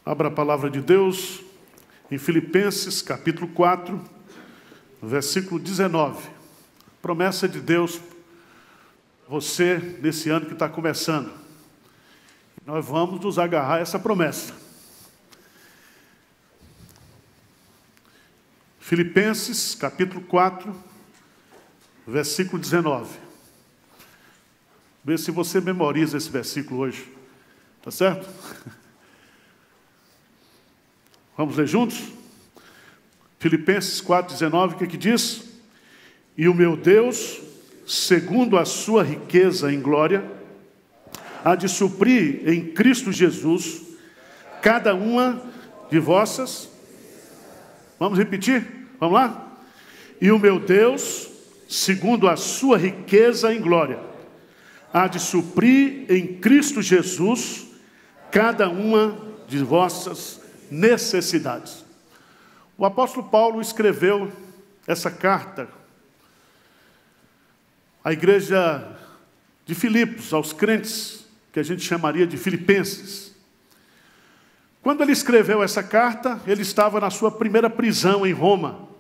Abra a palavra de Deus em Filipenses, capítulo 4, versículo 19. Promessa de Deus para você nesse ano que está começando. Nós vamos nos agarrar a essa promessa. Filipenses, capítulo 4, versículo 19. Vê se você memoriza esse versículo hoje. Tá certo? Vamos ler juntos? Filipenses 4,19, o que diz? E o meu Deus, segundo a sua riqueza em glória, há de suprir em Cristo Jesus cada uma de vossas... Vamos repetir? Vamos lá? E o meu Deus, segundo a sua riqueza em glória, há de suprir em Cristo Jesus cada uma de vossas necessidades. O apóstolo Paulo escreveu essa carta à igreja de Filipos, aos crentes, que a gente chamaria de filipenses. Quando ele escreveu essa carta, ele estava na sua primeira prisão em Roma.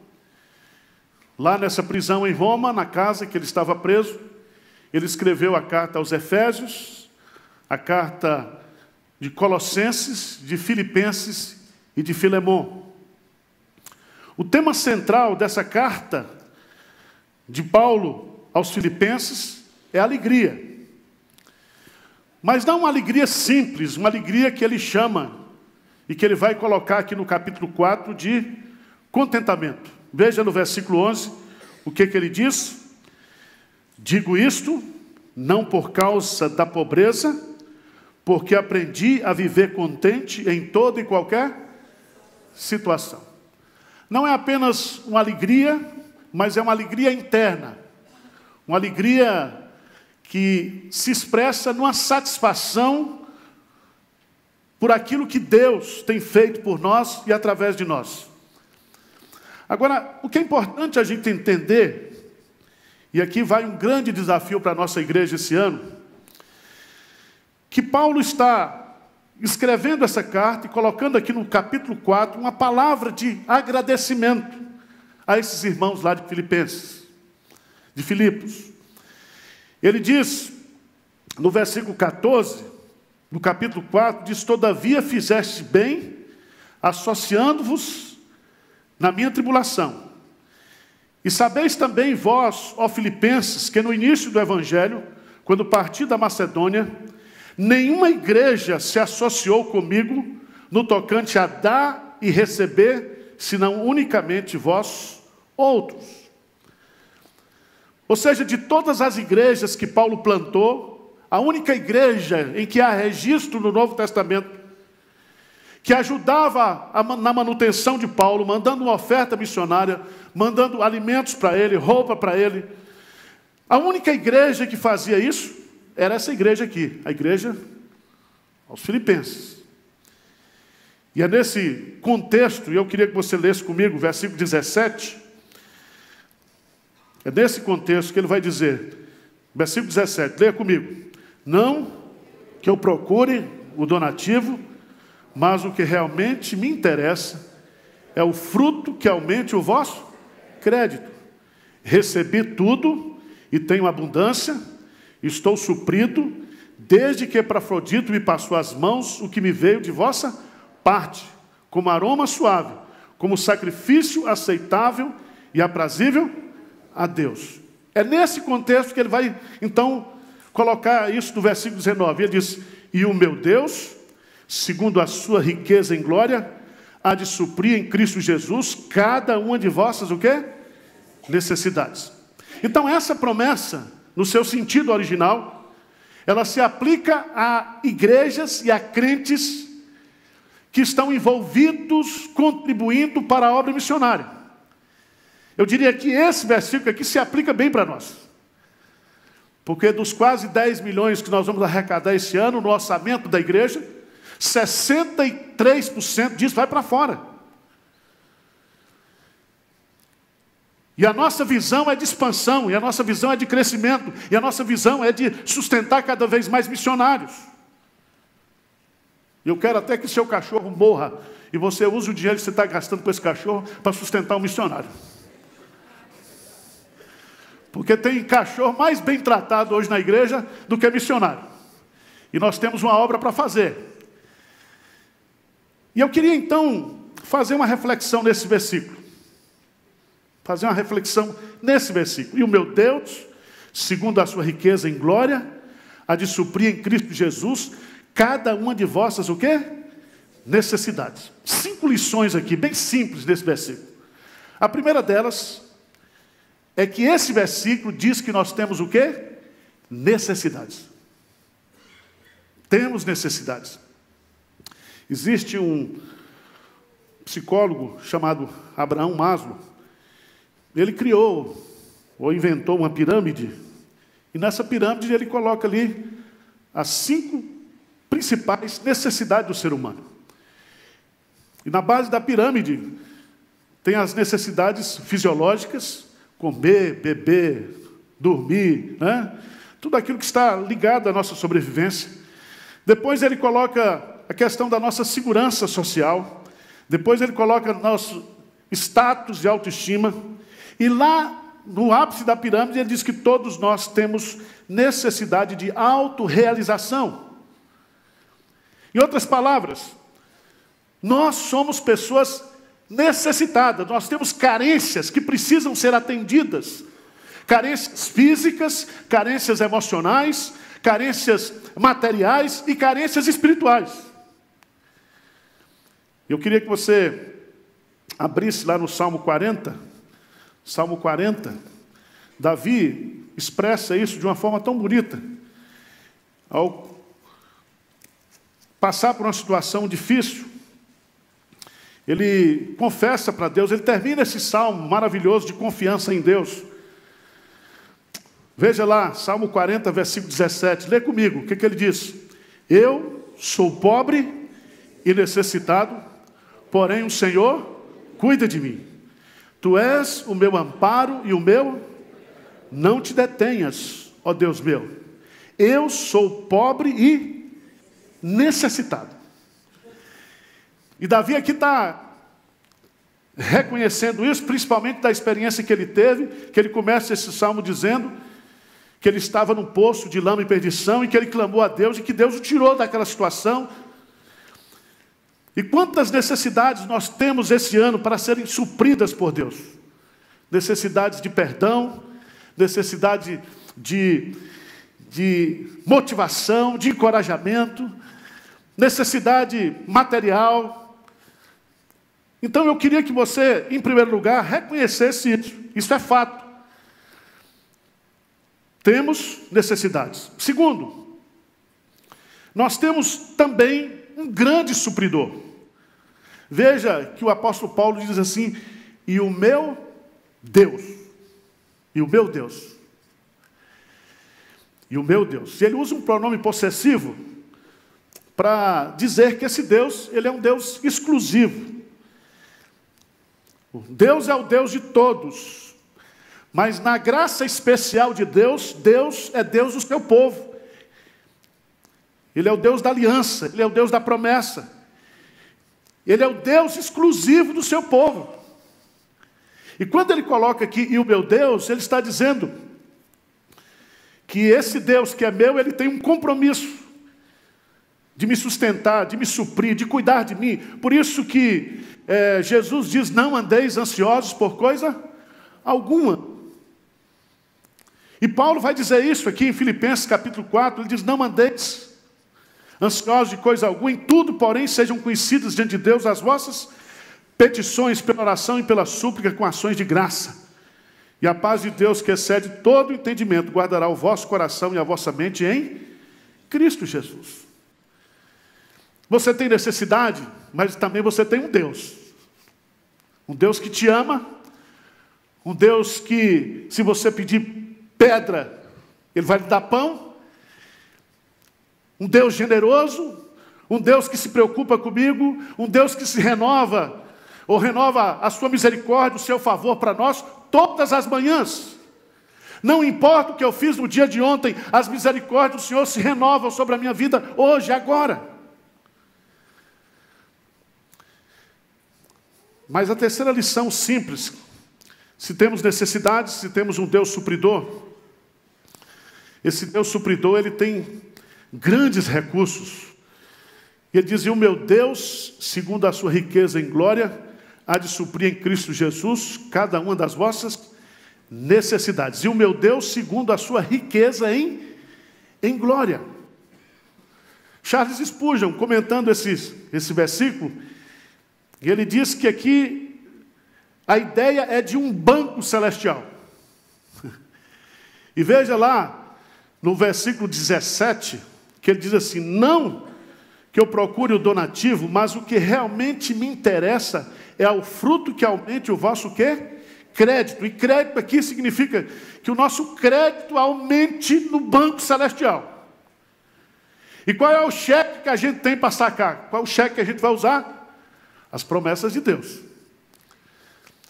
Lá nessa prisão em Roma, na casa que ele estava preso, ele escreveu a carta aos Efésios, a carta de Colossenses, de Filipenses e de Filemon. O tema central dessa carta de Paulo aos Filipenses é a alegria. Mas não uma alegria simples, uma alegria que ele chama, e que ele vai colocar aqui no capítulo 4, de contentamento. Veja no versículo 11, o que ele diz? Digo isto, não por causa da pobreza, porque aprendi a viver contente em toda e qualquer situação. Não é apenas uma alegria, mas é uma alegria interna. Uma alegria que se expressa numa satisfação por aquilo que Deus tem feito por nós e através de nós. Agora, o que é importante a gente entender, e aqui vai um grande desafio para a nossa igreja esse ano, que Paulo está escrevendo essa carta e colocando aqui no capítulo 4 uma palavra de agradecimento a esses irmãos lá de Filipenses, de Filipos. Ele diz, no versículo 14, no capítulo 4, diz: todavia fizeste bem, associando-vos na minha tribulação. E sabeis também vós, ó Filipenses, que no início do Evangelho, quando parti da Macedônia, nenhuma igreja se associou comigo no tocante a dar e receber, senão unicamente vós outros. Ou seja, de todas as igrejas que Paulo plantou, a única igreja em que há registro no Novo Testamento, que ajudava na manutenção de Paulo, mandando uma oferta missionária, mandando alimentos para ele, roupa para ele, a única igreja que fazia isso era essa igreja aqui, a igreja aos Filipenses. E é nesse contexto, e eu queria que você lesse comigo o versículo 17, é nesse contexto que ele vai dizer, versículo 17, leia comigo: não que eu procure o donativo, mas o que realmente me interessa é o fruto que aumente o vosso crédito. Recebi tudo e tenho abundância, estou suprido, desde que Epafrodito me passou às mãos o que me veio de vossa parte, como aroma suave, como sacrifício aceitável e aprazível a Deus. É nesse contexto que ele vai, então, colocar isso no versículo 19. Ele diz: e o meu Deus, segundo a sua riqueza em glória, há de suprir em Cristo Jesus cada uma de vossas, o quê? Necessidades. Então, essa promessa, no seu sentido original, ela se aplica a igrejas e a crentes que estão envolvidos, contribuindo para a obra missionária. Eu diria que esse versículo aqui se aplica bem para nós. Porque dos quase 10 milhões que nós vamos arrecadar esse ano no orçamento da igreja, 63% disso vai para fora. E a nossa visão é de expansão, e a nossa visão é de crescimento, e a nossa visão é de sustentar cada vez mais missionários. Eu quero até que seu cachorro morra e você use o dinheiro que você está gastando com esse cachorro para sustentar um missionário. Porque tem cachorro mais bem tratado hoje na igreja do que missionário. E nós temos uma obra para fazer. E eu queria então fazer uma reflexão nesse versículo. Fazer uma reflexão nesse versículo. E o meu Deus, segundo a sua riqueza em glória, há de suprir em Cristo Jesus cada uma de vossas, o quê? Necessidades. 5 lições aqui, bem simples nesse versículo. A primeira delas é que esse versículo diz que nós temos o quê? Necessidades. Temos necessidades. Existe um psicólogo chamado Abraham Maslow. Ele criou, ou inventou uma pirâmide. E nessa pirâmide ele coloca ali as 5 principais necessidades do ser humano. E na base da pirâmide tem as necessidades fisiológicas, comer, beber, dormir, né? Tudo aquilo que está ligado à nossa sobrevivência. Depois ele coloca a questão da nossa segurança social. Depois ele coloca nosso status de autoestima. E lá no ápice da pirâmide ele diz que todos nós temos necessidade de autorrealização. Em outras palavras, nós somos pessoas necessitadas, nós temos carências que precisam ser atendidas. Carências físicas, carências emocionais, carências materiais e carências espirituais. Eu queria que você abrisse lá no Salmo 40. Salmo 40. Davi expressa isso de uma forma tão bonita. Ao passar por uma situação difícil, ele confessa para Deus, ele termina esse salmo maravilhoso de confiança em Deus. Veja lá, Salmo 40, versículo 17, lê comigo, o que ele diz? Eu sou pobre e necessitado, porém o Senhor cuida de mim. Tu és o meu amparo e o meu, não te detenhas, ó Deus meu. Eu sou pobre e necessitado. E Davi aqui está reconhecendo isso, principalmente da experiência que ele teve, que ele começa esse salmo dizendo que ele estava num poço de lama e perdição e que ele clamou a Deus e que Deus o tirou daquela situação. E quantas necessidades nós temos esse ano para serem supridas por Deus? Necessidades de perdão, necessidade de motivação, de encorajamento, necessidade material. Então eu queria que você, em primeiro lugar, reconhecesse isso. Isso é fato. Temos necessidades. Segundo, nós temos também um grande supridor. Veja que o apóstolo Paulo diz assim, e o meu Deus, e o meu Deus, e o meu Deus. E ele usa um pronome possessivo para dizer que esse Deus, ele é um Deus exclusivo. Deus é o Deus de todos, mas na graça especial de Deus, Deus é Deus do seu povo. Ele é o Deus da aliança, ele é o Deus da promessa. Ele é o Deus exclusivo do seu povo. E quando ele coloca aqui, e o meu Deus, ele está dizendo que esse Deus que é meu, ele tem um compromisso de me sustentar, de me suprir, de cuidar de mim. Por isso que Jesus diz, não andeis ansiosos por coisa alguma. E Paulo vai dizer isso aqui em Filipenses capítulo 4, ele diz, não andeis ansiosos de coisa alguma, em tudo, porém, sejam conhecidas diante de Deus as vossas petições pela oração e pela súplica com ações de graça. E a paz de Deus, que excede todo o entendimento, guardará o vosso coração e a vossa mente em Cristo Jesus. Você tem necessidade, mas também você tem um Deus. Um Deus que te ama, um Deus que, se você pedir pedra, Ele vai lhe dar pão. Um Deus generoso, um Deus que se preocupa comigo, um Deus que se renova, ou renova a sua misericórdia, o seu favor para nós, todas as manhãs. Não importa o que eu fiz no dia de ontem, as misericórdias do Senhor se renovam sobre a minha vida hoje, agora. Mas a terceira lição simples, se temos necessidades, se temos um Deus supridor, esse Deus supridor, ele tem grandes recursos. Ele diz, e o meu Deus, segundo a sua riqueza em glória, há de suprir em Cristo Jesus cada uma das vossas necessidades. E o meu Deus, segundo a sua riqueza em glória. Charles Spurgeon, comentando esse versículo, ele diz que aqui a ideia é de um banco celestial. E veja lá, no versículo 17, que ele diz assim, não que eu procure o donativo, mas o que realmente me interessa é o fruto que aumente o vosso quê? Crédito. E crédito aqui significa que o nosso crédito aumente no banco celestial. E qual é o cheque que a gente tem para sacar? Qual é o cheque que a gente vai usar? As promessas de Deus.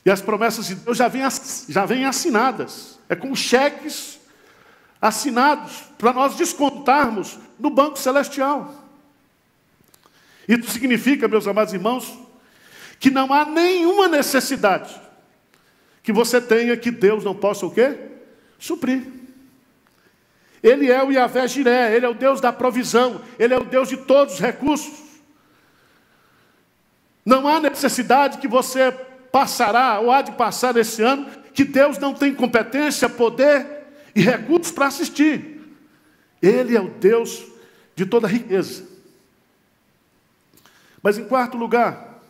E as promessas de Deus já vêm assinadas. É com cheques assinados para nós descontarmos no banco celestial. Isso significa, meus amados irmãos, que não há nenhuma necessidade que você tenha que Deus não possa o quê? Suprir. Ele é o Yahvé Jiré, Ele é o Deus da provisão, Ele é o Deus de todos os recursos. Não há necessidade que você passará ou há de passar esse ano que Deus não tem competência, poder e recursos para assistir. Ele é o Deus de toda riqueza. Mas em quarto lugar,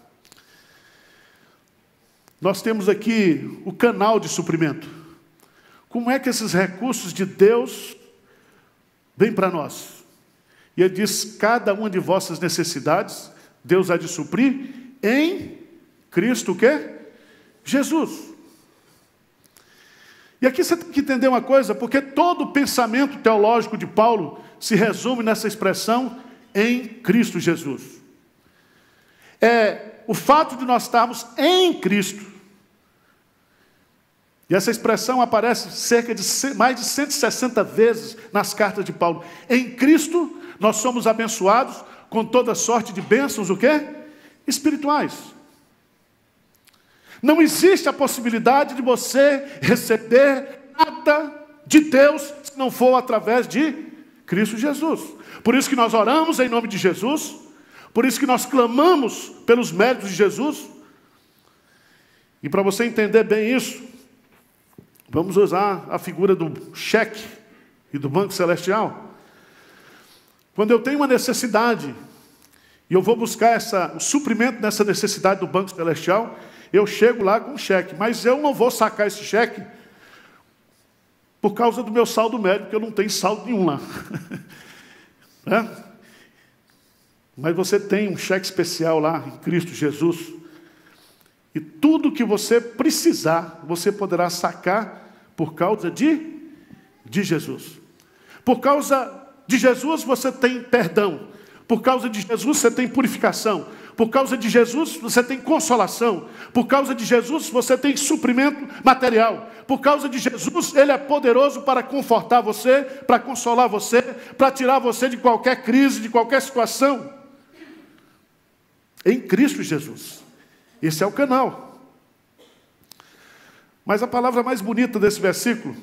nós temos aqui o canal de suprimento. Como é que esses recursos de Deus vêm para nós? E ele diz, cada uma de vossas necessidades, Deus há de suprir em Cristo o quê? Jesus. E aqui você tem que entender uma coisa, porque todo o pensamento teológico de Paulo se resume nessa expressão, em Cristo Jesus. É o fato de nós estarmos em Cristo. E essa expressão aparece cerca de mais de 160 vezes nas cartas de Paulo. Em Cristo, nós somos abençoados com toda sorte de bênçãos, o quê? Espirituais. Não existe a possibilidade de você receber nada de Deus se não for através de Cristo Jesus. Por isso que nós oramos em nome de Jesus, por isso que nós clamamos pelos méritos de Jesus. E para você entender bem isso, vamos usar a figura do cheque e do banco celestial. Quando eu tenho uma necessidade, e eu vou buscar o suprimento dessa necessidade do banco celestial, eu chego lá com um cheque, mas eu não vou sacar esse cheque por causa do meu saldo médio, porque eu não tenho saldo nenhum lá. É? Mas você tem um cheque especial lá em Cristo Jesus. E tudo que você precisar, você poderá sacar por causa de Jesus. Por causa de Jesus você tem perdão. Por causa de Jesus você tem purificação. Por causa de Jesus você tem consolação. Por causa de Jesus você tem suprimento material. Por causa de Jesus Ele é poderoso para confortar você, para consolar você, para tirar você de qualquer crise, de qualquer situação. Em Cristo Jesus. Esse é o canal. Mas a palavra mais bonita desse versículo,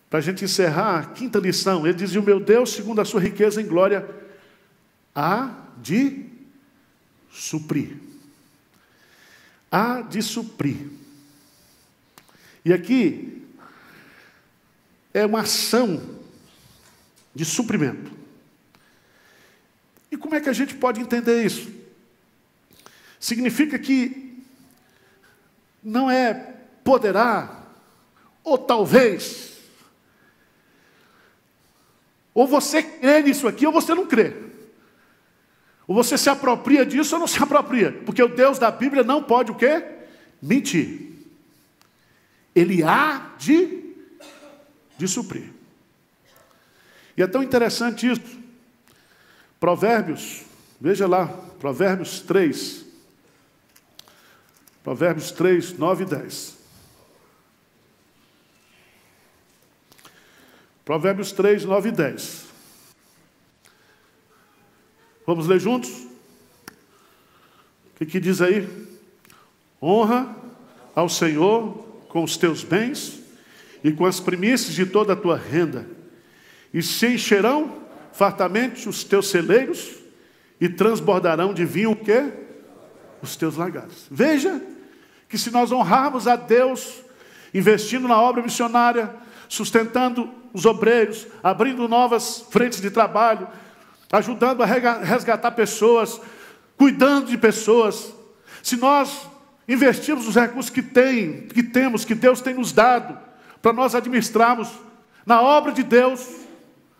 para a gente encerrar a quinta lição, ele diz, e o meu Deus, segundo a sua riqueza em glória, há de suprir. Há de suprir. E aqui é uma ação de suprimento. E como é que a gente pode entender isso? Significa que não é poderá, ou talvez, ou você crê nisso aqui, ou você não crê. Ou você se apropria disso, ou não se apropria. Porque o Deus da Bíblia não pode o quê? Mentir. Ele há de suprir. E é tão interessante isso. Provérbios, veja lá, Provérbios 3. Provérbios 3, 9 e 10. Provérbios 3, 9 e 10. Vamos ler juntos? que diz aí? Honra ao Senhor com os teus bens e com as primícias de toda a tua renda, e se encherão fartamente os teus celeiros e transbordarão de vinho o quê? Os teus lagares. Veja que se nós honrarmos a Deus, investindo na obra missionária, sustentando os obreiros, abrindo novas frentes de trabalho, ajudando a resgatar pessoas, cuidando de pessoas, se nós investirmos os recursos que temos, que Deus tem nos dado, para nós administrarmos na obra de Deus,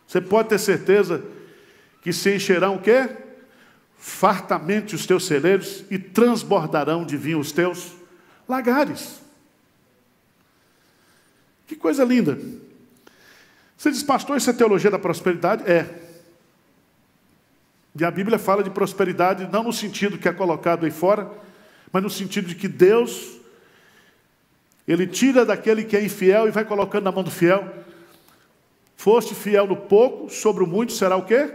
você pode ter certeza que se encherão o quê? Fartamente os teus celeiros e transbordarão de vinho os teus lagares. Que coisa linda. Você diz, pastor, isso é teologia da prosperidade? É. E a Bíblia fala de prosperidade não no sentido que é colocado aí fora, mas no sentido de que Deus, Ele tira daquele que é infiel e vai colocando na mão do fiel. Foste fiel no pouco, sobre o muito será o quê?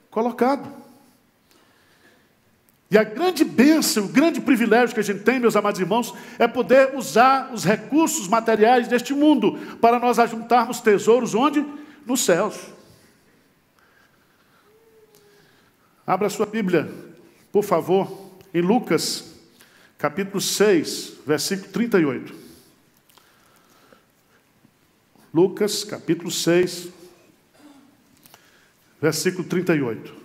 Colocado. E a grande bênção, o grande privilégio que a gente tem, meus amados irmãos, é poder usar os recursos materiais deste mundo para nós ajuntarmos tesouros onde? Nos céus. Abra sua Bíblia, por favor, em Lucas, capítulo 6, versículo 38. Lucas, capítulo 6, versículo 38.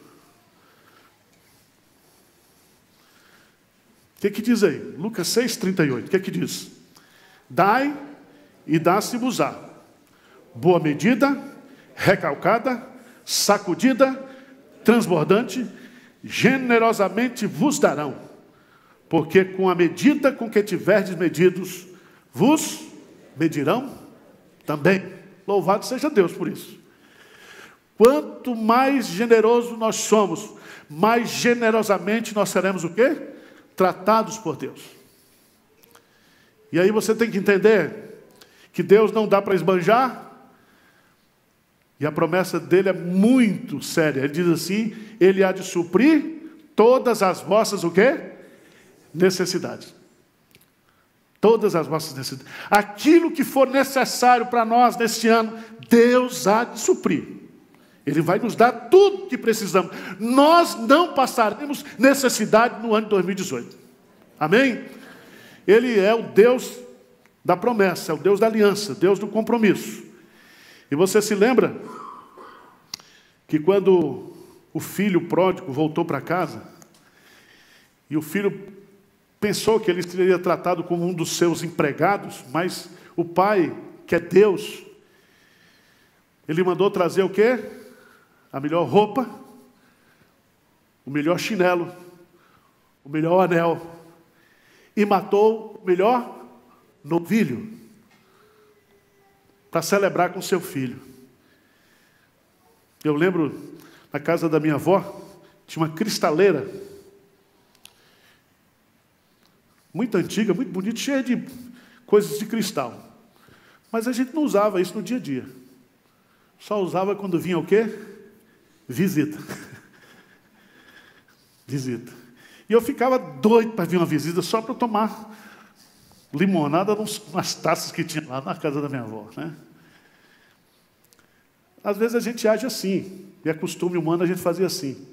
O que diz aí? Lucas 6, 38. O que diz? Dai e dá-se-vos-á. Boa medida, recalcada, sacudida, transbordante, generosamente vos darão. Porque com a medida com que tiverdes medidos, vos medirão também. Louvado seja Deus por isso. Quanto mais generoso nós somos, mais generosamente nós seremos o quê? Tratados por Deus. E aí você tem que entender que Deus não dá para esbanjar, e a promessa dele é muito séria. Ele diz assim, ele há de suprir todas as vossas o quê? Necessidades. Todas as vossas necessidades. Aquilo que for necessário para nós neste ano, Deus há de suprir. Ele vai nos dar tudo que precisamos. Nós não passaremos necessidade no ano de 2018. Amém? Ele é o Deus da promessa, é o Deus da aliança, Deus do compromisso. E você se lembra que quando o filho pródigo voltou para casa, e o filho pensou que ele seria tratado como um dos seus empregados, mas o pai, que é Deus, ele mandou trazer o quê? A melhor roupa, o melhor chinelo, o melhor anel, e matou o melhor novilho para celebrar com seu filho. Eu lembro, na casa da minha avó, tinha uma cristaleira, muito antiga, muito bonita, cheia de coisas de cristal. Mas a gente não usava isso no dia a dia. Só usava quando vinha o quê? Visita. Visita. E eu ficava doido para vir uma visita só para tomar limonada nas taças que tinha lá na casa da minha avó, né? Às vezes a gente age assim, e é costume humano a gente fazer assim.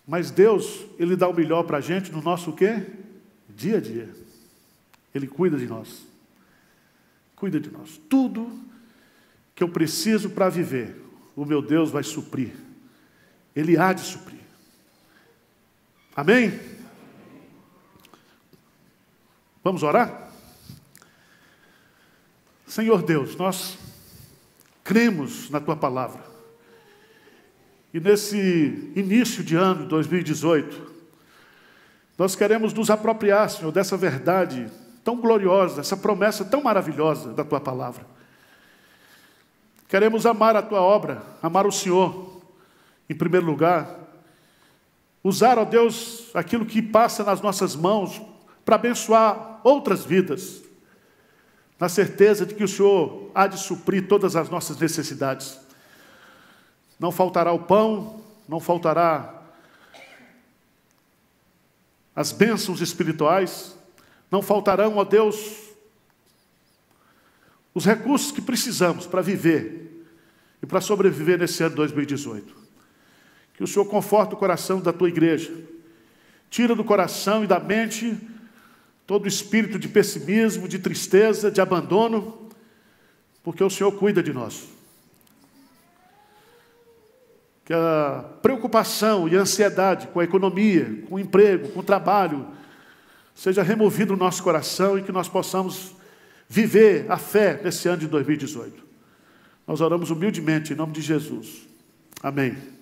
Mas Deus, Ele dá o melhor para a gente no nosso o quê? Dia a dia. Ele cuida de nós. Cuida de nós. Tudo que eu preciso para viver, o meu Deus vai suprir. Ele há de suprir. Amém? Vamos orar? Senhor Deus, nós cremos na Tua palavra. E nesse início de ano de 2018, nós queremos nos apropriar, Senhor, dessa verdade tão gloriosa, dessa promessa tão maravilhosa da Tua palavra. Queremos amar a Tua obra, amar o Senhor, em primeiro lugar. Usar, ó Deus, aquilo que passa nas nossas mãos para abençoar outras vidas, na certeza de que o Senhor há de suprir todas as nossas necessidades. Não faltará o pão, não faltará as bênçãos espirituais, não faltarão, ó Deus, os recursos que precisamos para viver e para sobreviver nesse ano 2018. Que o Senhor conforte o coração da tua igreja. Tira do coração e da mente todo espírito de pessimismo, de tristeza, de abandono, porque o Senhor cuida de nós. Que a preocupação e a ansiedade com a economia, com o emprego, com o trabalho, seja removido do nosso coração e que nós possamos viver a fé nesse ano de 2018. Nós oramos humildemente em nome de Jesus. Amém.